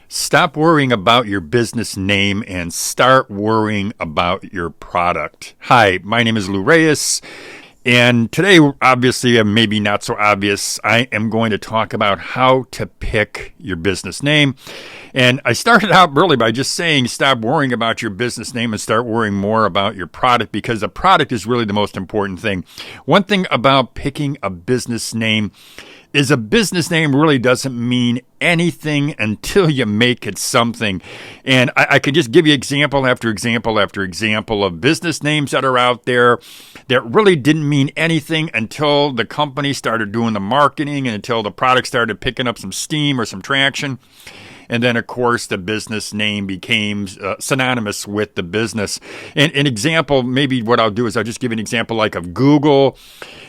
Stop worrying about your business name and start worrying about your product. Hi, my name is Lou Reyes, and today, obviously, and maybe not so obvious, I am going to talk about how to pick your business name. And I started out really by just saying stop worrying about your business name and start worrying more about your product, because the product is really the most important thing. One thing about picking a business name is a business name really doesn't mean anything until you make it something. And I could just give you example after example after example of business names that are out there that really didn't mean anything until the company started doing the marketing and until the product started picking up some steam or some traction. And then, of course, the business name became synonymous with the business. And an example, maybe what I'll do is I'll just give an example like of Google.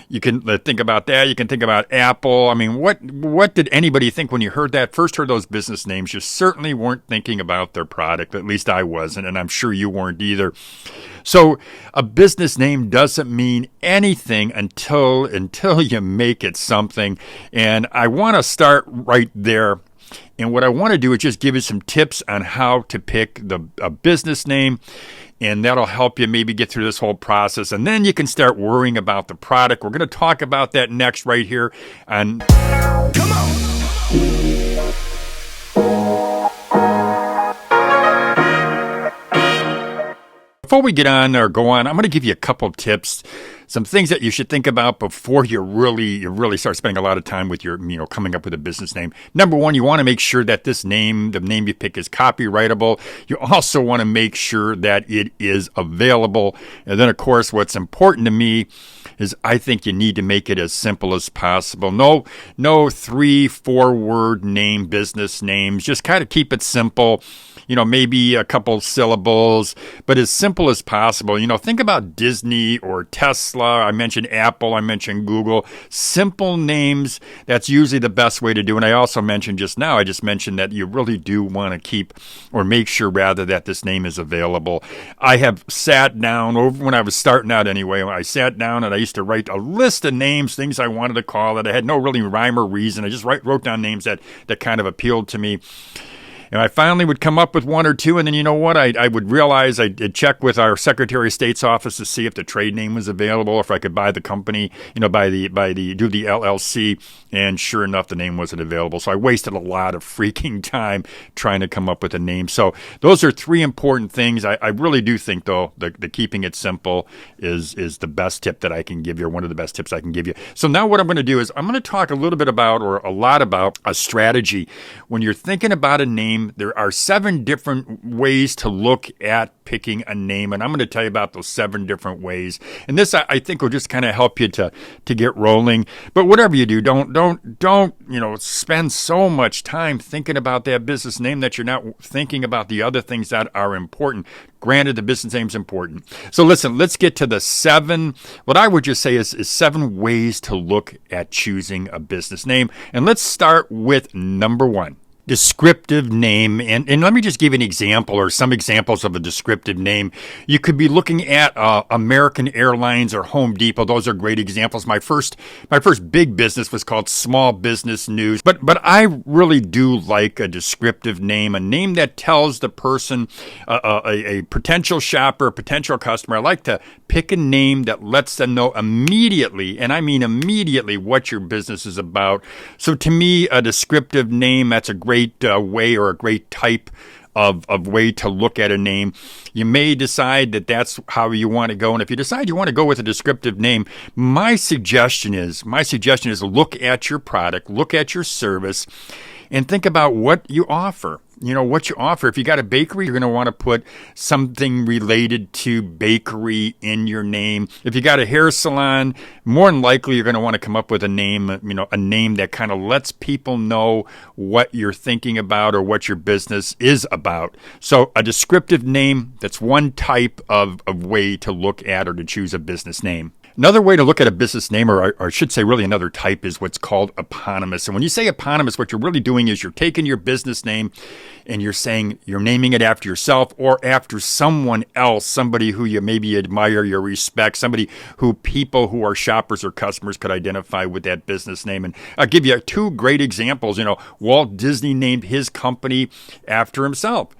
You can think about that. You can think about Apple. I mean, what did anybody think when you first heard those business names? You certainly weren't thinking about their product. At least I wasn't, and I'm sure you weren't either. So a business name doesn't mean anything until you make it something. And I want to start right there. And what I want to do is just give you some tips on how to pick a business name, and that'll help you maybe get through this whole process. And then you can start worrying about the product. We're going to talk about that next right here. And come on. Before we get on or go on, I'm going to give you a couple of tips, some things that you should think about before you really start spending a lot of time with your, coming up with a business name. Number one, you want to make sure that the name you pick is copyrightable. You also want to make sure that it is available. And then, of course, what's important to me is I think you need to make it as simple as possible. No 3-4 word name, business names. Just kind of keep it simple. Maybe a couple syllables, but as simple as possible. Think about Disney or Tesla. I mentioned Apple. I mentioned Google. Simple names, that's usually the best way to do it. And I also mentioned I just mentioned that you really do want to keep or make sure rather that this name is available. I have sat down when I was starting out anyway. I sat down and I used to write a list of names, things I wanted to call that I had no really rhyme or reason. I just wrote down names that kind of appealed to me. And I finally would come up with one or two, and then you know what? I would realize I'd check with our Secretary of State's office to see if the trade name was available, or if I could buy the company, do the LLC, and sure enough, the name wasn't available. So I wasted a lot of freaking time trying to come up with a name. So those are three important things. I really do think, though, the keeping it simple is the best tip that I can give you, or one of the best tips I can give you. So now what I'm going to do is I'm going to talk a little bit about, or a lot about, a strategy. When you're thinking about a name, there are 7 different ways to look at picking a name, and I'm going to tell you about those 7 different ways. And this, I think, will just kind of help you to get rolling. But whatever you do, don't spend so much time thinking about that business name that you're not thinking about the other things that are important. Granted, the business name's important. So listen, let's get to the 7, what I would just say is 7 ways to look at choosing a business name. And let's start with number 1. Descriptive name. And let me just give you an example, or some examples of a descriptive name. You could be looking at American Airlines or Home Depot. Those are great examples. My first big business was called Small Business News. But I really do like a descriptive name, a name that tells the person, a potential shopper, a potential customer. I like to pick a name that lets them know immediately, and I mean immediately, what your business is about. So to me, a descriptive name, that's a great way, or a great type of way to look at a name. You may decide that that's how you want to go. And if you decide you want to go with a descriptive name, my suggestion is look at your product, look at your service, and think about what you offer. If you got a bakery, you're going to want to put something related to bakery in your name. If you got a hair salon, more than likely you're going to want to come up with a name, a name that kind of lets people know what you're thinking about or what your business is about. So a descriptive name, that's one type of way to look at or to choose a business name. Another way to look at a business name, or I should say really another type, is what's called eponymous. And when you say eponymous, what you're really doing is you're taking your business name and you're saying you're naming it after yourself or after someone else, somebody who you maybe admire, you respect, somebody who people who are shoppers or customers could identify with that business name. And I'll give you two great examples. Walt Disney named his company after himself.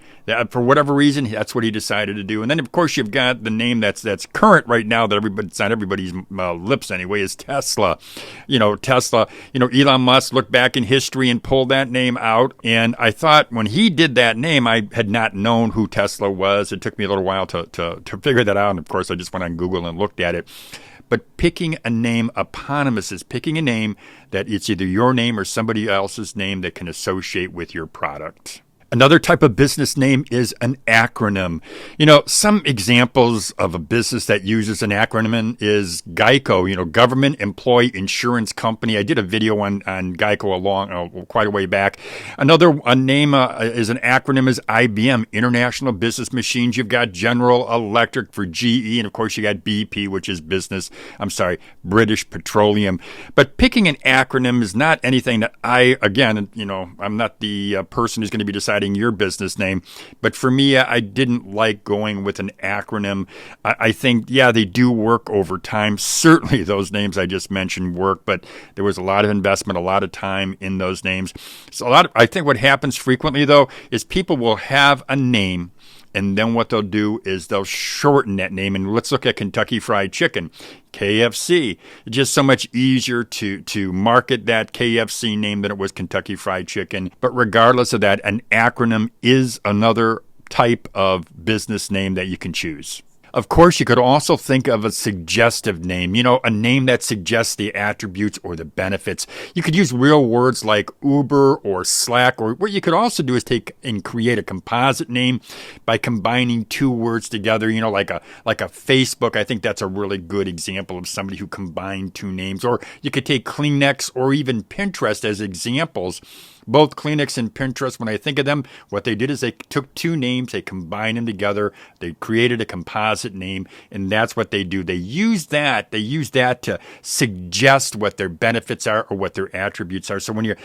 For whatever reason, that's what he decided to do. And then, of course, you've got the name that's current right now that it's on everybody's lips anyway, is Tesla. Tesla, Elon Musk looked back in history and pulled that name out. And I thought when he did that name, I had not known who Tesla was. It took me a little while to figure that out. And, of course, I just went on Google and looked at it. But picking a name, eponymous, is picking a name that it's either your name or somebody else's name that can associate with your product. Another type of business name is an acronym. Some examples of a business that uses an acronym is Geico, Government Employee Insurance Company. I did a video on Geico quite a way back. Another name is an acronym is IBM, International Business Machines. You've got General Electric for GE, and of course you got BP, which is British Petroleum. But picking an acronym is not anything that I'm not the person who's going to be deciding your business name. But for me, I didn't like going with an acronym. I think, they do work over time. Certainly those names I just mentioned work, but there was a lot of investment, a lot of time in those names. So I think what happens frequently, though, is people will have a name, and then what they'll do is they'll shorten that name. And let's look at Kentucky Fried Chicken, KFC. It's just so much easier to market that KFC name than it was Kentucky Fried Chicken. But regardless of that, an acronym is another type of business name that you can choose. Of course, you could also think of a suggestive name, a name that suggests the attributes or the benefits. You could use real words like Uber or Slack, or what you could also do is take and create a composite name by combining two words together, like a Facebook. I think that's a really good example of somebody who combined two names. Or you could take Kleenex or even Pinterest as examples. Both Kleenex and Pinterest, when I think of them, what they did is they took two names, they combined them together, they created a composite name, and that's what they do. They use that to suggest what their benefits are or what their attributes are. So when you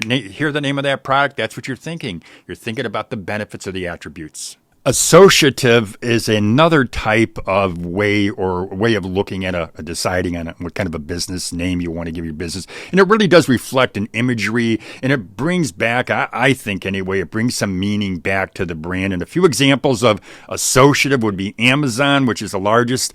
hear the name of that product, that's what you're thinking. You're thinking about the benefits or the attributes. Associative is another type of way of looking at deciding on what kind of a business name you want to give your business. And it really does reflect an imagery, and it brings back, I think anyway, it brings some meaning back to the brand. And a few examples of associative would be Amazon, which is the largest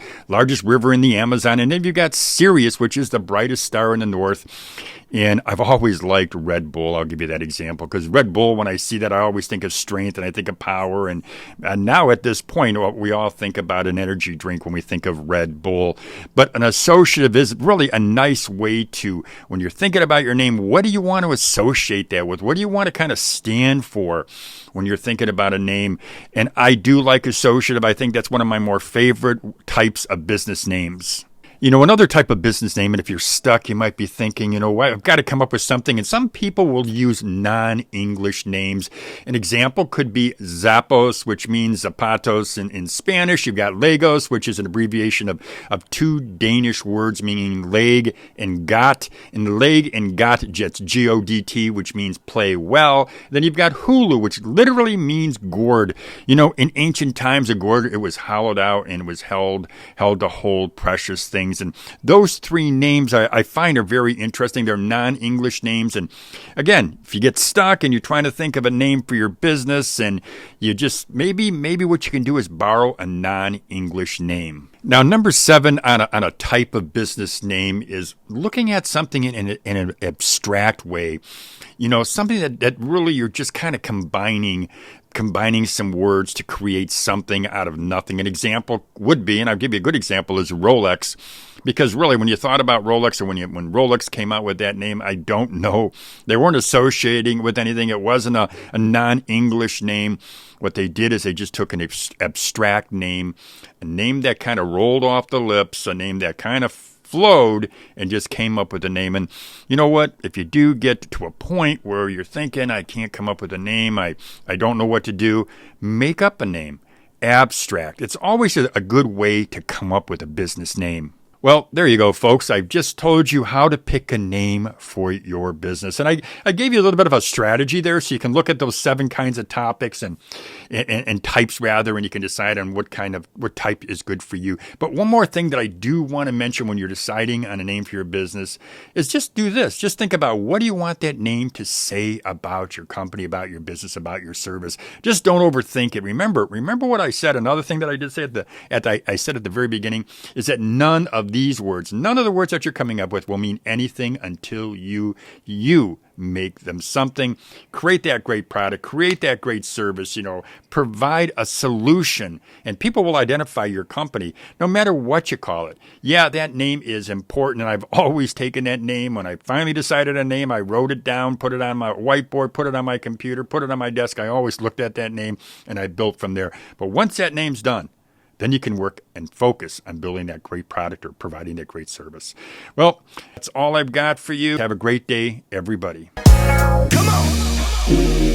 river in the Amazon. And then you've got Sirius, which is the brightest star in the north. And I've always liked Red Bull. I'll give you that example because Red Bull, when I see that, I always think of strength and I think of power. And now at this point, we all think about an energy drink when we think of Red Bull. But an associative is really a nice way to, when you're thinking about your name, what do you want to associate that with? What do you want to kind of stand for when you're thinking about a name? And I do like associative. I think that's one of my more favorite types of business names. Another type of business name, and if you're stuck, you might be thinking, I've got to come up with something. And some people will use non-English names. An example could be Zappos, which means zapatos in Spanish. You've got Legos, which is an abbreviation of two Danish words meaning leg and got. And leg and got, it's G-O-D-T, which means play well. Then you've got Hulu, which literally means gourd. In ancient times, a gourd, it was hollowed out and it was held to hold precious things. And those three names I find are very interesting. They're non-English names. And again, if you get stuck and you're trying to think of a name for your business and you just maybe what you can do is borrow a non-English name. Now, number 7 on a type of business name is looking at something in an abstract way. Something that really you're just kind of combining some words to create something out of nothing. An example would be, and I'll give you a good example, is Rolex. Because really, when you thought about Rolex or when Rolex came out with that name, I don't know. They weren't associating with anything. It wasn't a non-English name. What they did is they just took an abstract name, a name that kind of rolled off the lips, a name that kind of flowed, and just came up with a name. And you know what? If you do get to a point where you're thinking, I can't come up with a name, I don't know what to do, make up a name. Abstract. It's always a good way to come up with a business name. Well, there you go, folks. I've just told you how to pick a name for your business. And I gave you a little bit of a strategy there so you can look at those 7 kinds of topics and types rather, and you can decide on what type is good for you. But one more thing that I do want to mention when you're deciding on a name for your business is just do this. Just think about, what do you want that name to say about your company, about your business, about your service. Just don't overthink it. Remember what I said. Another thing that I did say I said at the very beginning is that none of the words that you're coming up with will mean anything until you make them something. Create that great product, create that great service, provide a solution, and people will identify your company no matter what you call it. Yeah, that name is important, and I've always taken that name. When I finally decided a name, I wrote it down, put it on my whiteboard, put it on my computer, put it on my desk. I always looked at that name, and I built from there. But once that name's done, then you can work and focus on building that great product or providing that great service. Well, that's all I've got for you. Have a great day, everybody. Come on.